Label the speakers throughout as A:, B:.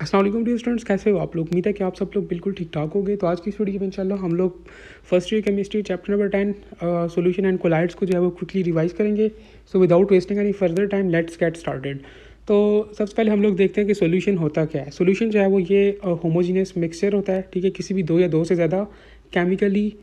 A: अस्सलाम वालेकुम dear students, कैसे हो आप लोग। उम्मीद है कि आप सब लोग बिल्कुल ठीक ठाक हो गए। तो आज की इस वीडियो में इंशाल्लाह हम लोग first year chemistry chapter number 10 solution and colloids को जो है वो क्विकली रिवाइज करेंगे। So without wasting any further time let's get started. तो सबसे पहले हम लोग देखते हैं कि सॉल्यूशन होता क्या है। सॉल्यूशन जो है वो ये होमोजीनियस मिक्सचर होता है, ठीक है, किसी भी दो या दो से ज़्यादा केमिकली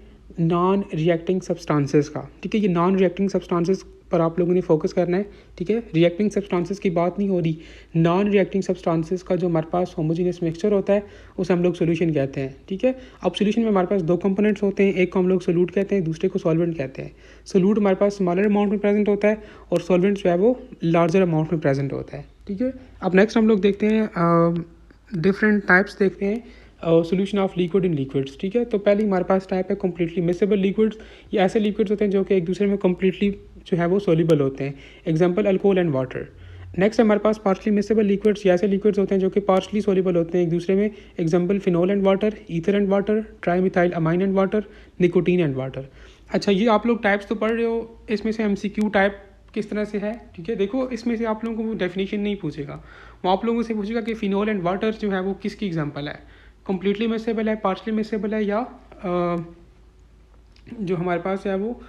A: नॉन रिएक्टिंग सब्सटेंसेस का। ठीक है, ये नॉन रिएक्टिंग सब्सटेंसेस पर आप लोगों ने फोकस करना है। ठीक है, रिएक्टिंग सब्सटेंसेस की बात नहीं हो रही, नॉन रिएक्टिंग सब्सटेंसेस का जो हमारे पास होमोजीनियस मिक्सचर होता है उसे हम लोग सॉल्यूशन कहते हैं। ठीक है, अब सॉल्यूशन में हमारे पास दो कंपोनेंट्स होते हैं, एक को हम लोग सोल्यूट कहते हैं, दूसरे को सॉल्वेंट कहते हैं। सोल्यूट हमारे पास स्मॉलर अमाउंट में प्रेजेंट होता है और सॉल्वेंट जो है वो लार्जर अमाउंट में प्रेजेंट होता है। ठीक है, अब नेक्स्ट हम लोग देखते हैं डिफरेंट टाइप्स देखते हैं solution of liquid in liquids. ठीक है, तो पहले हमारे पास टाइप है कम्प्लीटली मिसेबल लिक्विड्स। ये ऐसे लिक्विड्स होते हैं जो कि एक दूसरे में कम्प्लीटली जो है वो सोल्यूबल होते हैं, example alcohol and water. Next हमारे पास पार्शली मिसेबल लिक्विड्स, ये ऐसे लिक्विड्स होते हैं जो कि पार्शली सोल्यूबल होते हैं एक दूसरे में, example phenol and water, ether and water, trimethyl amine and water, nicotine and water. अच्छा, ये आप लोग टाइप्स तो पढ़ रहे हो, इसमें से MCQ टाइप किस तरह से है। ठीक है, देखो इसमें से आप लोगों को डेफिनेशन नहीं पूछेगा, वो आप लोगों से पूछेगा कि फिनोल एंड वाटर जो है वो किसकी एग्जांपल है, कम्प्लीटली मिसेबल है, पार्शली मिसेबल है, या जो हमारे पास है वो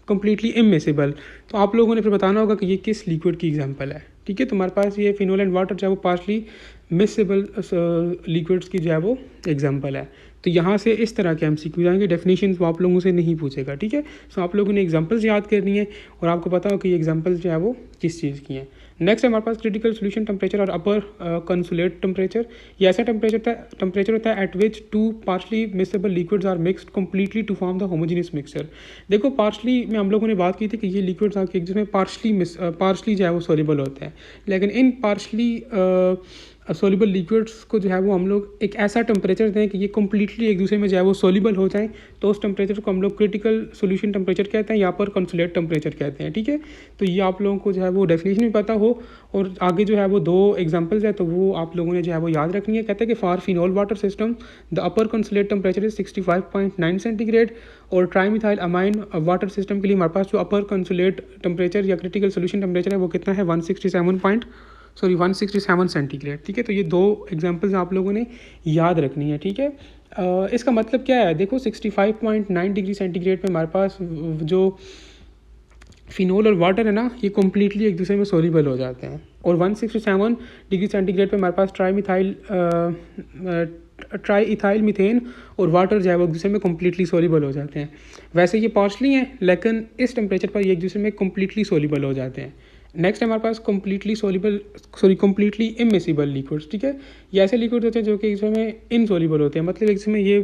A: कम्प्लीटली इमिसेबल। तो आप लोगों ने फिर बताना होगा कि ये किस लिक्विड की एग्जांपल है। ठीक है, तो हमारे पास ये फिनोल एंड वाटर जो है वो पार्शली मिसेबल लिक्विड्स की जो है वो एग्जांपल है। तो यहाँ से इस तरह के MCQ आएंगे, डेफिनेशन वो आप लोगों से नहीं पूछेगा। ठीक है, सो आप लोगों ने एग्जांपल्स याद करनी है और आपको पता हो कि ये एग्जांपल्स जो है वो किस चीज़ की हैं। नेक्स्ट हमारे पास क्रिटिकल सोल्यूशन टेम्परेचर और अपर कंसुलेट टेम्परेचर। ये ऐसा टेम्परेचर होता है at which two partially miscible liquids are mixed completely to form the homogeneous mixture. देखो पार्शली में हम लोगों ने बात की थी कि ये लिक्विड्स आके जिसमें पार्शली जो है वो सोल्यूबल होते हैं, लेकिन इन पार्शली सोल्यूबल लिक्विड्स को जो है वो हम लोग एक ऐसा टेम्परेचर दें कि ये कम्प्लीटली एक दूसरे में जो है वो सोल्यूबल हो जाए, तो उस टेम्परेचर को हम लोग क्रिटिकल सोल्यूशन टेम्परेचर कहते हैं, यहाँ पर कंसुलेट टेम्परेचर कहते हैं। ठीक है, तो ये आप लोगों को जो है वो डेफिनेशन भी पता हो और आगे जो है वो दो एग्जांपल्स है तो वो आप लोगों ने जो है वो याद रखनी है। कहते हैं कि for phenol water system the upper consulate temperature is 65.9 centigrade, और ट्राईमिथाइल अमाइन वाटर सिस्टम के लिए हमारे पास जो अपर कंसुलेट टेम्परेचर या क्रिटिकल सोल्यूशन टेम्परेचर है वो कितना है 167 सेंटीग्रेड। ठीक है, तो ये दो एग्जांपल्स आप लोगों ने याद रखनी है। ठीक है, इसका मतलब क्या है, देखो 65.9 डिग्री सेंटीग्रेड पे हमारे पास जो फिनोल और वाटर है ना ये कम्प्लीटली एक दूसरे में सोल्यूबल हो जाते हैं, और 167 डिग्री सेंटीग्रेड पे हमारे पास ट्राईइथाइल मीथेन और वाटर जो है वो एक दूसरे में कम्प्लीटली सोल्यूबल हो जाते हैं। वैसे ये पार्शली हैं लेकिन इस टेम्परेचर पर ये एक दूसरे में कम्प्लीटली सोल्यूबल हो जाते हैं। नेक्स्ट हमारे पास कम्प्लीटली इमिसिबल लिक्विड्स। ठीक है, ये ऐसे लिक्विड्स होते हैं जो कि इसमें इनसोल्यूबल होते हैं, मतलब इसमें ये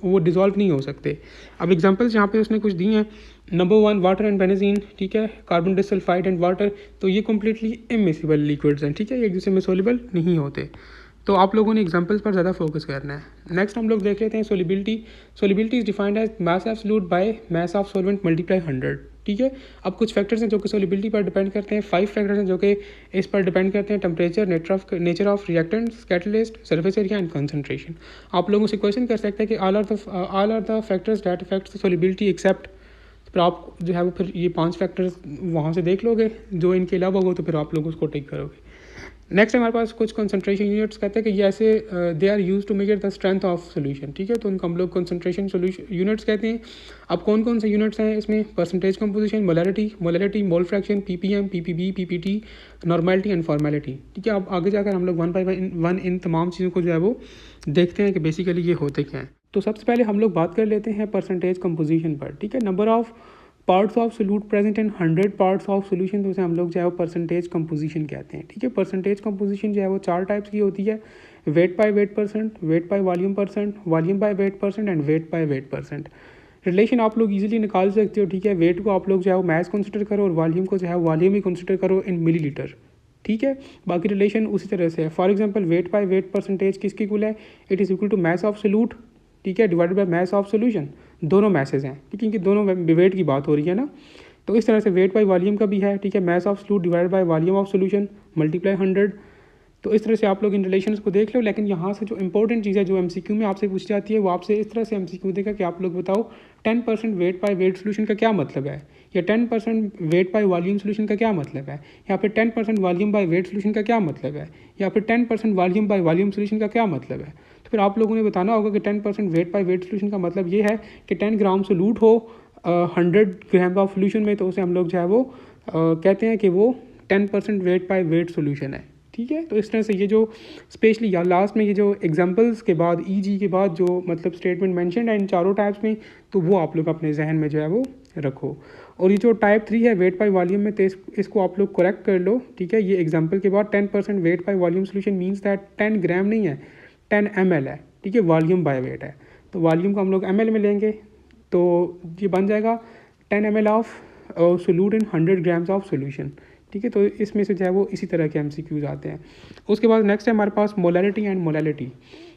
A: वो डिज़ोल्व नहीं हो सकते। अब एग्जांपल्स यहाँ पे उसने कुछ दिए हैं, नंबर 1 वाटर एंड बेंजीन। ठीक है, कार्बन डिसल्फाइड एंड वाटर, तो ये कम्प्लीटली इमिसिबल लिक्विड्स हैं। ठीक है, ये एक दूसरे में सोल्यूबल नहीं होते, तो आप लोगों ने एग्जांपल्स पर ज़्यादा फोकस करना है। नेक्स्ट हम लोग देख लेते हैं solubility. Solubility is defined as mass of solute by mass of solvent multiply 100। ठीक है, अब कुछ फैक्टर्स हैं जो कि सोलिबिलिटी पर डिपेंड करते हैं, 5 फैक्टर्स हैं जो कि इस पर डिपेंड करते हैं, temperature, nature of reactants, catalyst, surface area and concentration. आप लोगों से क्वेश्चन कर सकते हैं कि all are the factors that affect solubility except, फिर आप जो है वो फिर ये 5 फैक्टर्स वहाँ से देख लोगे, जो इनके अलावा हो तो फिर आप लोग उसको टिक करोगे। नेक्स्ट हमारे पास कुछ कंसंट्रेशन यूनिट्स कहते हैं कि ये ऐसे they are use to measure the strength of solution. ठीक है, तो उनको हम लोग कंसंट्रेशन सोल्यूशन यूनिट्स कहते हैं। अब कौन कौन से यूनिट्स हैं इसमें, percentage composition, molarity, mole fraction, PPM, PPB, PPT, normality and formality. ठीक है, अब आगे जाकर हम लोग 1 बाय 1 इन तमाम चीज़ों को जो है वो देखते हैं कि बेसिकली ये होते क्या हैं। तो सबसे पहले हम लोग बात कर लेते हैं परसेंटेज कंपोजिशन पर। ठीक है, number of parts of solute present in 100 parts of solution, तो उसे हम लोग जो है वो परसेंटेज कंपोजिशन कहते हैं। ठीक है, परसेंटेज कंपोजिशन जो है वो 4 टाइप्स की होती है, wait by wait percent, weight by volume percent, volume by weight percent and wait by wait percent. Relation आप लोग इजीली निकाल सकते हो। ठीक है, वेट को आप लोग जो है वो मैस कंसिडर करो और वॉल्यूम को जो है वॉल्यूम ही कंसिडर करो इन मिलीलीटर। ठीक है, बाकी रिलेशन उसी तरह से है। For example weight by weight percentage किसकी इक्वल है, it is equal to mass of solute, ठीक है, divided by mass of solution. दोनों मैसेज हैं, ठीक है, क्योंकि दोनों वेट की बात हो रही है ना, तो इस तरह से वेट बाय वॉल्यूम का भी है। ठीक है, mess of solute divided by volume of solution multiply 100। तो इस तरह से आप लोग इन रिलेशंस को देख लो। लेकिन यहाँ से जो इंपॉर्टेंट चीज़ है जो MCQ में आपसे पूछी जाती है वो आपसे इस तरह से MCQ देगा कि आप लोग बताओ 10% वेट बाय वेट सोल्यूशन का क्या मतलब है। या 10% वेट बाय वॉल्यूम सोल्यूशन का क्या मतलब है, या फिर 10% वॉल्यूम बाय वेट सोल्यूशन का क्या मतलब है, या फिर 10% वॉल्यूम बाय वॉल्यूम सोल्यूशन का क्या मतलब है। तो फिर आप लोगों ने बताना होगा कि 10% वेट बाय वेट सोल्यूशन का मतलब ये है कि 10 ग्राम सोलूट हो 100 ग्राम ऑफ सोल्यूशन में, तो उसे हम लोग जो है वो कहते हैं कि वो 10% वेट बाय वेट सोल्यूशन है। ठीक है, तो इस तरह से ये जो स्पेशली या लास्ट में ये जो एग्जांपल्स के बाद ईजी के बाद जो मतलब स्टेटमेंट मेंशन है इन चारों टाइप्स में, तो वो आप लोग अपने जहन में जो है वो रखो। और ये जो टाइप 3 है वेट बाय वॉल्यूम में, तो इसको आप लोग करेक्ट कर लो। ठीक है, ये एग्जांपल के बाद 10% weight by volume solution means that 10 ग्राम नहीं है, 10 ml है। ठीक है, वॉल्यूम बाय वेट है, तो वॉल्यूम को हम लोग ml में लेंगे, तो ये बन जाएगा 10 ml of solute in 100 grams of solution. ठीक है, तो इसमें से जो है वो इसी तरह के MCQs आते हैं। उसके बाद नेक्स्ट है हमारे पास मोलैलिटी एंड मोलैलिटी।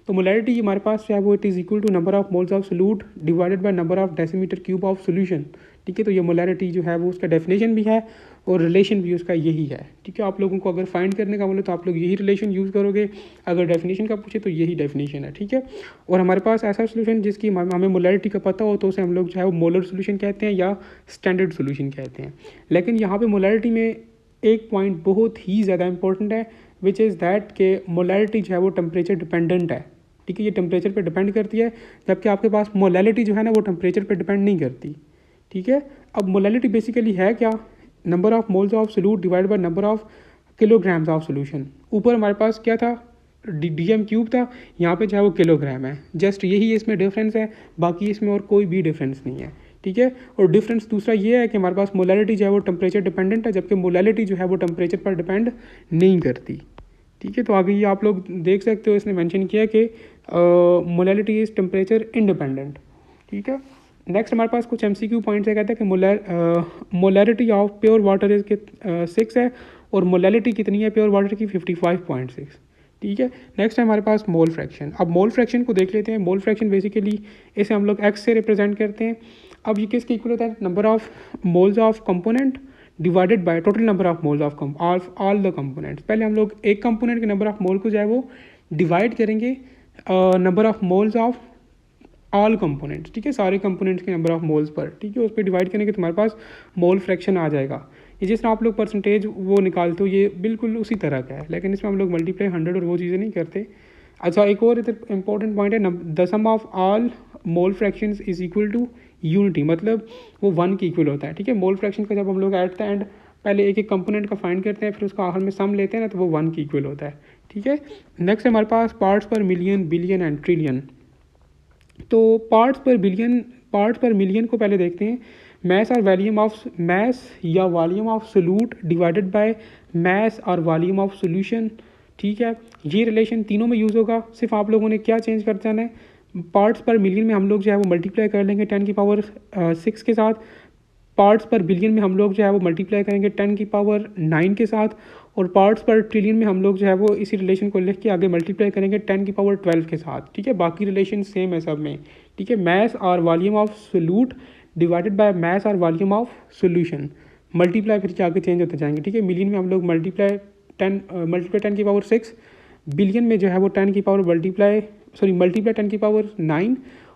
A: तो मोलैलिटी हमारे पास जो है वो it is equal to number of moles of solute divided by number of decimetre cube of solution. ठीक है, तो ये मोलैलिटी जो है वो उसका डेफिनेशन भी है और रिलेशन भी उसका यही है। ठीक है, आप लोगों को अगर फाइंड करने का बोले तो आप लोग यही रिलेशन यूज़ करोगे, अगर डेफिनेशन का पूछे तो यही डेफिनेशन है। ठीक है, और हमारे पास ऐसा सोल्यूशन जिसकी हमें मोलैलिटी का पता हो तो उसे हम लोग जो है वो मोलर सोल्यूशन कहते हैं या स्टैंडर्ड सोल्यूशन कहते हैं। लेकिन यहाँ पे मोलैलिटी में एक पॉइंट बहुत ही ज़्यादा इंपॉर्टेंट है, विच इज़ दैट के मोलैलिटी जो है वो टेम्परेचर डिपेंडेंट है। ठीक है, ये टेम्परेचर पे डिपेंड करती है, जबकि आपके पास मोलैलिटी जो है ना वो टेम्परेचर पे डिपेंड नहीं करती। ठीक है, अब मोलैलिटी बेसिकली है क्या, number of moles of solute divide by number of kilograms of solution. ऊपर हमारे पास क्या था, DM क्यूब था, यहाँ पे जो है वो किलोग्राम है। जस्ट यही इसमें डिफरेंस है, बाकी इसमें और कोई भी डिफरेंस नहीं है। ठीक है, और डिफरेंस दूसरा ये है कि हमारे पास मोलैलिटी जो है वो टेम्परेचर डिपेंडेंट है, जबकि मोलैलिटी जो है वो टेम्परेचर पर डिपेंड नहीं करती। ठीक है, तो आगे ये आप लोग देख सकते हो, इसने मेंशन किया कि मोलैलिटी इज़ टेम्परेचर इंडिपेंडेंट। ठीक है, नेक्स्ट हमारे पास कुछ MCQ पॉइंट्स है, कहते हैं कि molarity of pure water is 6 है और मोलैलिटी कितनी है प्योर वाटर की 55.6। ठीक है, नेक्स्ट है हमारे पास मोल फ्रैक्शन। अब मोल फ्रैक्शन को देख लेते हैं। मोल फ्रैक्शन बेसिकली इसे हम लोग x से रिप्रेजेंट करते हैं। अब ये किसके इक्वल होता है, number of moles of component divided by total number of moles of all the components. पहले हम लोग एक कंपोनेंट के नंबर ऑफ मोल को जो है वो डिवाइड करेंगे number of moles of all components. ठीक है, सारे कंपोनेंट्स के नंबर ऑफ मोल्स पर। ठीक है, उस पर डिवाइड करेंगे तो तुम्हारे पास मोल फ्रैक्शन आ जाएगा। ये जिस तरह आप लोग परसेंटेज वो निकालते हो ये बिल्कुल उसी तरह का है, लेकिन इसमें हम लोग मल्टीप्लाई 100 और वो चीज़ें नहीं करते। अच्छा, एक और इधर इंपॉर्टेंट पॉइंट है, the sum of all mole fractions is equal to unity, मतलब वो 1 के इक्वल होता है। ठीक है, मोल फ्रैक्शन का जब हम लोग एट द एंड पहले एक एक कंपोनेंट का फाइंड करते हैं, फिर उसका आखिर में सम लेते हैं ना, तो वो 1 के इक्वल होता है। ठीक है, नेक्स्ट हमारे पास parts per million, billion and trillion. तो पार्ट्स पर मिलियन को पहले देखते हैं। मैस या volume of solute divided by mess और वॉल्यूम ऑफ सोल्यूशन। ठीक है, ये रिलेशन तीनों में यूज़ होगा। सिर्फ आप लोगों ने क्या चेंज कर जाना है, पार्ट्स पर मिलियन में हम लोग जो है वो मल्टीप्लाई कर लेंगे 10 की पावर 6 के साथ। पार्ट्स पर बिलियन में हम लोग जो है वो मल्टीप्लाई करेंगे 10 की पावर 9 के साथ। और पार्ट्स पर ट्रिलियन में हम लोग जो है वो इसी रिलेशन को लिख के आगे मल्टीप्लाई करेंगे 10 की पावर 12 के साथ। ठीक है, बाकी रिलेशन सेम है सब में। ठीक है, मैस और volume of solute divided by mess और वॉल्यूम ऑफ सोल्यूशन, मल्टीप्लाई फिर आगे चेंज होते जाएंगे। ठीक है, मिलियन में हम लोग मल्टीप्लाई 10 की पावर 6, बिलियन में जो है वो 10 की पावर मल्टीप्लाई 10 की पावर 9,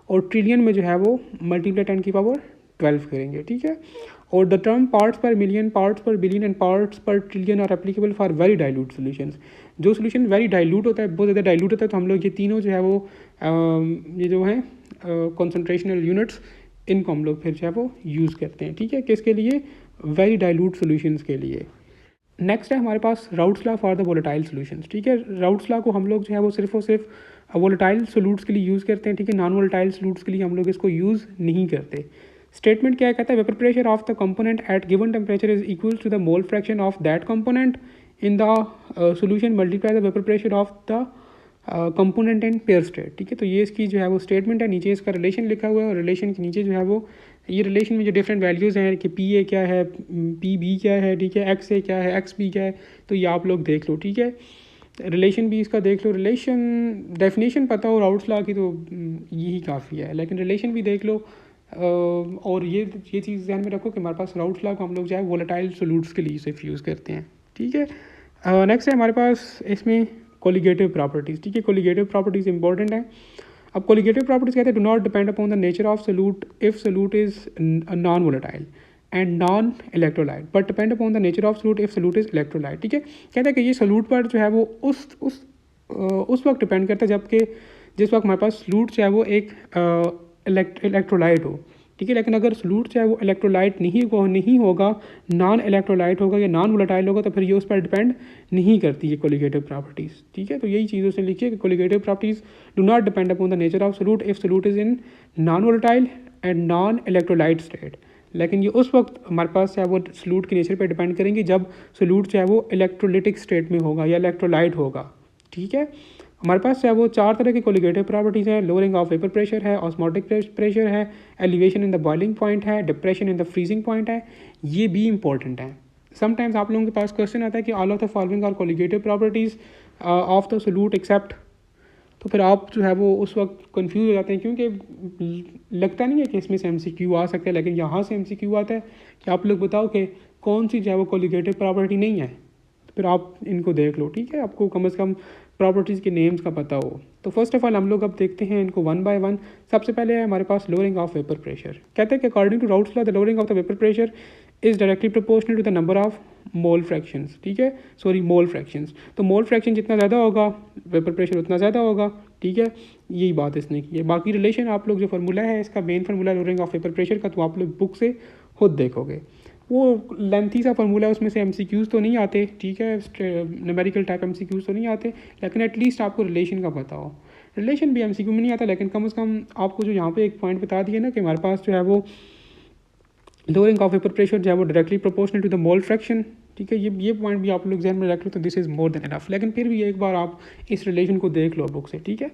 A: और ट्रिलियन में जो है वो मल्टीप्लाई 10 की पावर 12 करेंगे। ठीक है, और the term parts per million, parts per billion and parts per trillion are applicable for very dilute solutions. जो सॉल्यूशन वेरी डाइल्यूट होता है, बहुत ज़्यादा डाइल्यूट होता है, तो हम लोग ये तीनों जो है वो ये जो है कॉन्सेंट्रेशनल यूनिट्स, इनको हम लोग फिर जो है वो यूज़ करते हैं। ठीक है, किसके लिए, वेरी डाइल्यूट सॉल्यूशंस के लिए। नेक्स्ट है हमारे पास Raoult's law for the volatile solutions. ठीक है, राउट्स लॉ को हम लोग जो है वो सिर्फ और सिर्फ वोलेटाइल सोल्यूट्स के लिए यूज़ करते हैं। ठीक है, नॉन वोलेटाइल सोल्यूट्स के लिए हम लोग इसको यूज़ नहीं करते। स्टेटमेंट क्या कहता है, vapour pressure of the component at given temperature is equal to the mole fraction of that component in the solution multiply the vapour pressure of the component in pure state. ठीक है, तो ये इसकी जो है वो स्टेटमेंट है। नीचे इसका रिलेशन लिखा हुआ है, और रिलेशन के नीचे जो है वो ये रिलेशन में जो डिफरेंट वैल्यूज़ हैं कि पी ए क्या है, पी बी क्या है, ठीक है, एक्स ए क्या है, एक्स बी क्या है, तो ये आप लोग देख लो। ठीक है, रिलेशन भी इसका देख लो। रिलेशन डेफिनेशन पता हो राउट्स लॉ की तो यही काफ़ी है, लेकिन रिलेशन भी देख लो। और ये चीज़ ध्यान में रखो कि हमारे पास राउट्स लॉ को हम लोग जो है वोलेटाइल सोल्यूट्स के लिए सिर्फ यूज़ करते हैं। ठीक है, नेक्स्ट है हमारे पास इसमें कोलिगेटिव प्रॉपर्टीज़। ठीक है, कोलिगेटिव प्रॉपर्टीज़ इंपॉर्टेंट है। अब कोलिगेटिव प्रॉपर्टीज़ कहते हैं do not depend upon the nature of solute if solute is non volatile. And non electrolyte but depend upon the nature of solute if solute is electrolyte. ठीक है, कहते हैं कि ये सोल्यूट पर जो है वो उस वक्त डिपेंड करता है जबकि जिस वक्त हमारे पास सोल्यूट जो है वो एक इलेक्ट्रोलाइट हो। ठीक है, लेकिन अगर सोल्यूट जो है वो इलेक्ट्रोलाइट नहीं होगा, नॉन इलेक्ट्रोलाइट होगा या नॉन वोलेटाइल होगा, तो फिर ये उस पर डिपेंड नहीं करती है कोलिगेटिव प्रॉपर्टीज़। ठीक है, तो यही चीज़ उसने लिखी है कि colligative properties do not depend upon the nature of solute if solute is in non volatile and non electrolyte state. लेकिन ये उस वक्त हमारे पास जो है वो सोल्यूट के नेचर पर डिपेंड करेंगे जब सोल्यूट जो है वो इलेक्ट्रोलिटिक स्टेट में होगा या इलेक्ट्रोलाइट होगा। ठीक है, हमारे पास जो है वो 4 तरह की कोलिगेटिव प्रॉपर्टीज़ हैं। लोअरिंग ऑफ वेपर प्रेशर है, ऑस्मोटिक प्रेशर है, elevation in the boiling point है, depression in the freezing point है। ये भी इंपॉर्टेंट है। समटाइम्स आप लोगों के पास क्वेश्चन आता है कि all of the following are colligative properties of the solute except, तो फिर आप जो है वो उस वक्त कंफ्यूज हो जाते हैं, क्योंकि लगता नहीं है कि इसमें से MCQ आ सकता है, लेकिन यहाँ से MCQ आता है कि आप लोग बताओ कि कौन सी जो है वो कोलिगेटिव प्रॉपर्टी नहीं है, तो फिर आप इनको देख लो। ठीक है, आपको कम से कम प्रॉपर्टीज़ के नेम्स का पता हो। तो फर्स्ट ऑफ ऑल हम लोग अब देखते हैं इनको वन बाय वन। सबसे पहले है हमारे पास लोअरिंग ऑफ वेपर प्रेशर। कहते हैं कि according to Raoult's law the lowering of the vapour pressure is directly proportional to the number of mole fractions. ठीक है, मोल फ्रैक्शंस। तो मोल फ्रैक्शन जितना ज़्यादा होगा वेपर प्रेशर उतना ज़्यादा होगा। ठीक है, यही बात इसने की है। बाकी रिलेशन आप लोग जो फार्मूला है इसका main formula lowering of vapour pressure का, तो आप लोग बुक से खुद देखोगे। वो लेंथी सा फार्मूला है, उसमें से MCQs तो नहीं आते। ठीक है, न्यूमेरिकल टाइप MCQs तो नहीं आते, लेकिन एटलीस्ट आपको रिलेशन का पता हो। रिलेशन भी MCQ में नहीं आता, लेकिन कम से कम आपको जो यहाँ पे एक पॉइंट बता दिया ना कि हमारे पास जो है वो लोअरिंग ऑफ वेपर प्रेशर जो है वो directly proportional to the mole fraction. ठीक है, ये पॉइंट भी आप लोग ध्यान में रख लो, तो this is more than enough. लेकिन फिर भी एक बार आप इस रिलेशन को देख लो बुक से। ठीक है,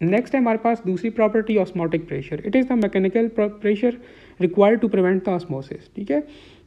A: नेक्स्ट है हमारे पास दूसरी property osmotic pressure. It is the mechanical pressure required to prevent the osmosis. ठीक है,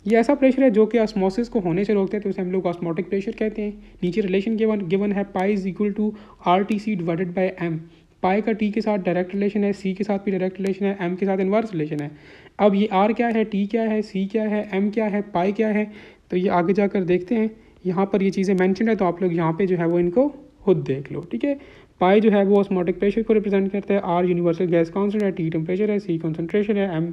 A: ये ऐसा प्रेशर है जो कि ऑस्मोसिस को होने से रोकते हैं, तो उसे हम लोग ऑस्मोटिक प्रेशर कहते हैं। नीचे रिलेशन गिवन है, pi is equal to RTC divided by M। Pi का T के साथ डायरेक्ट रिलेशन है, C के साथ भी डायरेक्ट रिलेशन है, M के साथ इन्वर्स रिलेशन है। अब ये R क्या है, T क्या है, C क्या है, M क्या है, पाई क्या है, तो ये आगे जाकर देखते हैं। यहाँ पर ये चीज़ें मैंशन है, तो आप लोग यहाँ पे जो है वो इनको खुद देख लो। ठीक है, पाई जो है वो ऑस्मोटिक प्रेशर को रिप्रेजेंट करता है, R यूनिवर्सल गैस कांस्टेंट है, T टेम्परेचर है, C कंसंट्रेशन है, M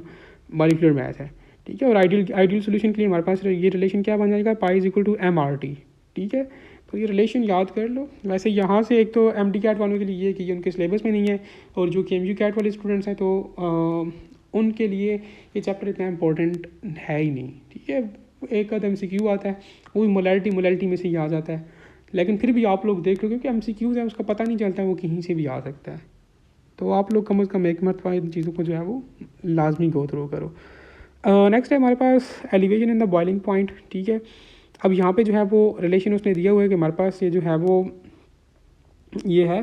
A: मॉलिक्यूलर मास है। ठीक है, और आइडियल सोल्यूशन के लिए हमारे पास ये रिलेशन क्या बन जाएगा, pi is equal to MRT। ठीक है, तो ये रिलेशन याद कर लो। वैसे यहाँ से एक तो MD कैट वालों के लिए ये कि ये उनके सिलेबस में नहीं है, और जो KMU कैट वाले स्टूडेंट्स हैं तो उनके लिए ये चैप्टर इतना इंपॉर्टेंट है ही नहीं। ठीक है, एक आध MCQ आता है, वो भी मोलैलिटी में से ही आ जाता है, लेकिन फिर भी आप लोग देख लो, क्योंकि MCQs है उसका पता नहीं चलता, वो कहीं से भी आ सकता है। तो आप लोग कम से कम एक मरतबा इन चीज़ों को जो है वो लाजमी गो थ्रू करो। नेक्स्ट है हमारे पास elevation in the boiling point. ठीक है, अब यहाँ पे जो है वो रिलेशन उसने दिया हुआ है कि हमारे पास ये जो है वो ये है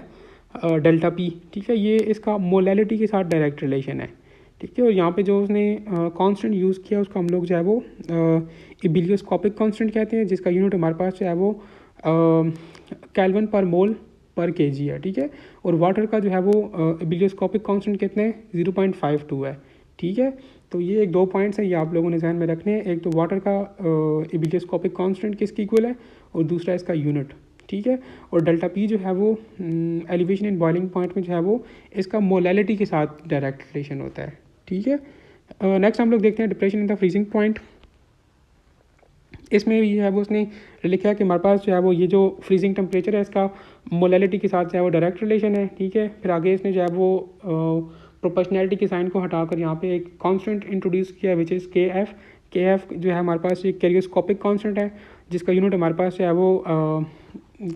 A: डेल्टा P। ठीक है, ये इसका मोलैलिटी के साथ डायरेक्ट रिलेशन है। ठीक है, और यहाँ पे जो उसने कांस्टेंट यूज़ किया उसको हम लोग जो है वो इबिलियोस्कोपिक कांस्टेंट कहते हैं, जिसका यूनिट हमारे पास जो है वो केल्विन पर मोल पर kg है। ठीक है, और वाटर का जो है वो इबिलियोस्कोपिक कांस्टेंट कितने हैं, 0.52 है। ठीक है, तो ये एक दो पॉइंट्स हैं, ये आप लोगों ने ध्यान में रखने हैं। एक तो वाटर का इबिलियोस्कोपिक कांस्टेंट किसकी इक्वल है, और दूसरा इसका यूनिट। ठीक है, और डेल्टा P जो है वो एलिवेशन इन बॉइलिंग पॉइंट में जो है वो इसका मोलैलिटी के साथ डायरेक्ट रिलेशन होता है। ठीक है, नेक्स्ट हम लोग देखते हैं depression in the freezing point. इसमें भी है वो उसने लिखा है कि हमारे पास जो है वो ये जो फ्रीजिंग टेम्परेचर है इसका मोलैलिटी के साथ जो है वो डायरेक्ट रिलेशन है। ठीक है, फिर आगे इसने जो है वो प्रोपोर्शनैलिटी के साइन को हटाकर यहाँ पे एक कांस्टेंट इंट्रोड्यूस किया विच इज़ KF जो है हमारे पास एक कैरियोस्कोपिक कांस्टेंट है, जिसका यूनिट हमारे पास जो है वो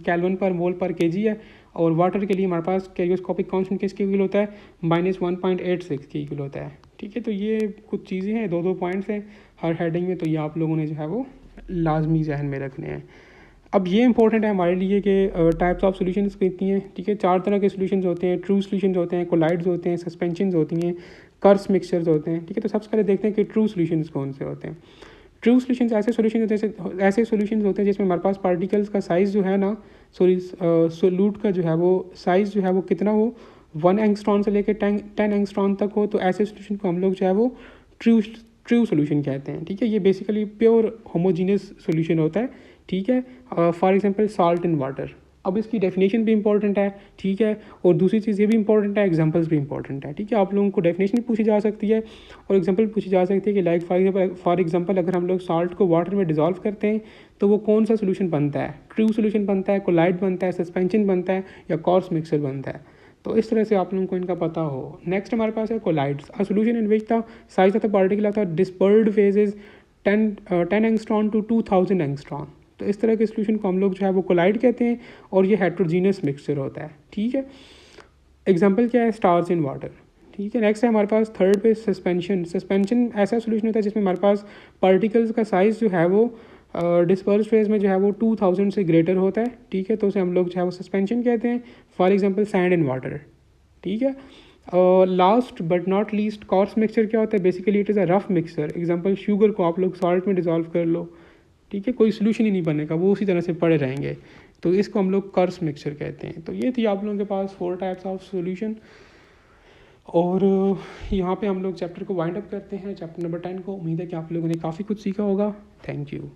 A: केल्विन पर मोल पर kg है। और वाटर के लिए हमारे पास कैरियोस्कोपिक कांस्टेंट किसके इक्वल होता है, -1.86 के इक्वल होता है। ठीक है, तो ये कुछ चीज़ें हैं, दो पॉइंट्स हैं हर हेडिंग में, तो ये आप लोगों ने जो है वो लाजमी जहन में रखने हैं। अब ये इंपॉर्टेंट है हमारे लिए कि टाइप्स ऑफ सॉल्यूशंस कितनी हैं। ठीक है, 4 तरह के सॉल्यूशंस होते हैं, ट्रू सॉल्यूशंस होते हैं, कोलाइड्स होते हैं, सस्पेंशंस होती हैं, कर्व्स मिक्सचर्स होते हैं। ठीक है, तो सबसे पहले देखते हैं कि ट्रू सॉल्यूशंस कौन से होते हैं। ट्रू सॉल्यूशंस ऐसे सॉल्यूशंस होते हैं जिसमें हमारे पास पार्टिकल्स का साइज़ जो है ना, सोल्यूट का जो है वो साइज़ जो है वो कितना हो, 1 एंगस्ट्रॉन से लेकर 10 एंगस्ट्रॉन तक हो, तो ऐसे सॉल्यूशन को हम लोग जो है वो ट्रू सॉल्यूशन कहते हैं। ठीक है, ये बेसिकली प्योर होमोजीनियस सॉल्यूशन होता है। ठीक है, for example salt in water. अब इसकी डेफिनेशन भी इंपॉर्टेंट है, ठीक है, और दूसरी चीज़ ये भी इंपॉर्टेंट है, एग्जांपल्स भी इंपॉर्टेंट है, ठीक है। आप लोगों को डेफिनेशन पूछी जा सकती है और एग्जांपल पूछी जा सकती है कि लाइक फॉर एग्जांपल अगर हम लोग साल्ट को वाटर में डिज़ोल्व करते हैं तो वो कौन सा सोल्यूशन बनता है, ट्रू सोल्यूशन बनता है, कोलाइड बनता है, सस्पेंशन बनता है, या कॉर्स मिक्सर बनता है। तो इस तरह से आप लोगों को इनका पता हो। नेक्स्ट हमारे पास है colloids, a solution in which the size of the particle of the dispersed phase is 10 angstrom to 2000 angstrom. तो इस तरह के सोल्यूशन को हम लोग जो है वो कोलाइड कहते हैं और ये हेट्रोजीनियस मिक्सचर होता है, ठीक है। एग्जांपल क्या है, स्टार्स इन वाटर, ठीक है। नेक्स्ट है हमारे पास थर्ड पे सस्पेंशन। सस्पेंशन ऐसा सोल्यूशन होता है जिसमें हमारे पास पार्टिकल्स का साइज़ जो है वो डिस्पर्स फेज में जो है वो 2000 से ग्रेटर होता है, ठीक है, तो उसे हम लोग जो है वो सस्पेंशन कहते हैं। For example sand in water, ठीक है। Last but not least coarse mixture क्या होता है, basically it is a rough mixture. Example sugar को आप लोग सॉल्ट में डिज़ोल्व कर लो, ठीक है, कोई सोल्यूशन ही नहीं बनेगा, वो उसी तरह से पड़े रहेंगे, तो इसको हम लोग कर्स मिक्सचर कहते हैं। तो ये थी आप लोगों के पास 4 टाइप्स ऑफ सॉल्यूशन। और यहाँ पे हम लोग चैप्टर को वाइंड अप करते हैं, चैप्टर नंबर 10 को। उम्मीद है कि आप लोगों ने काफ़ी कुछ सीखा होगा। Thank you.